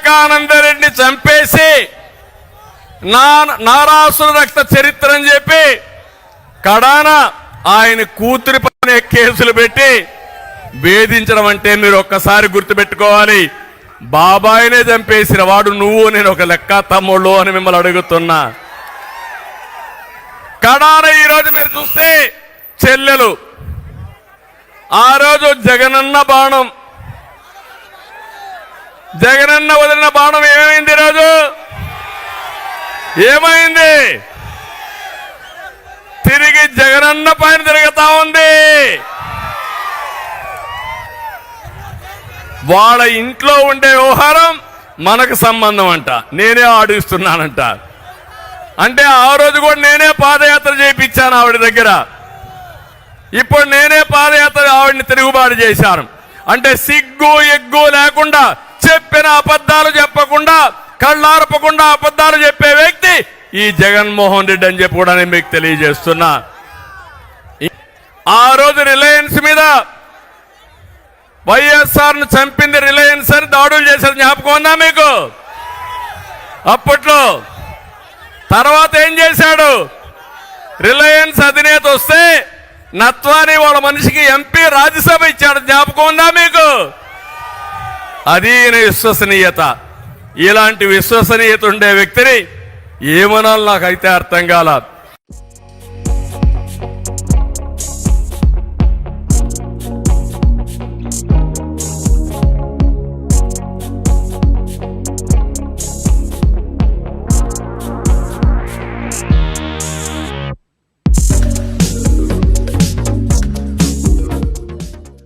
వివేకానందరెడ్డిని చంపేసి నారాసుర రక్త చరిత్ర అని చెప్పి కడాన ఆయన కూతురి పైన కేసులు పెట్టి వేధించడం అంటే మీరు ఒక్కసారి గుర్తుపెట్టుకోవాలి. బాబాయినే చంపేసిన వాడు నువ్వు నేను ఒక లెక్క తమ్ముళ్ళు అని మిమ్మల్ని అడుగుతున్నా. కడాన ఈరోజు మీరు చూస్తే చెల్లెలు ఆ రోజు జగనన్న బాణం, జగనన్న వదిలిన బాణం ఏమైంది? ఈరోజు ఏమైంది? తిరిగి జగనన్న పైన తిరుగుతా ఉంది. వాళ్ళ ఇంట్లో ఉండే వ్యవహారం మనకు సంబంధం అంట, నేనే ఆడిస్తున్నానంట. అంటే ఆ రోజు కూడా నేనే పాదయాత్ర చేయించాను ఆవిడ దగ్గర, ఇప్పుడు నేనే పాదయాత్ర ఆవిడని తిరుగుబాటు చేశాను. అంటే సిగ్గు ఎగ్గు లేకుండా చెప్పిన అబద్ధాలు చెప్పకుండా కళ్ళార్పకుండా అబద్ధాలు చెప్పే వ్యక్తి ఈ జగన్మోహన్ రెడ్డి అని చెప్పి కూడా నేను మీకు తెలియజేస్తున్నా. ఆ రోజు రిలయన్స్ మీద వైఎస్ఆర్ ను చంపింది రిలయన్స్ అని దాడులు చేశారు, జ్ఞాపకం ఉందా మీకు? అప్పట్లో తర్వాత ఏం చేశాడు? రిలయన్స్ అధినేత వస్తే నత్వాని వాళ్ళ మనిషికి ఎంపీ రాజ్యసభ ఇచ్చాడు, జ్ఞాపకం ఉందా మీకు? అది ఈయన విశ్వసనీయత. ఇలాంటి విశ్వసనీయత ఉండే వ్యక్తిని ఏమనాలి నాకైతే అర్థం కాల.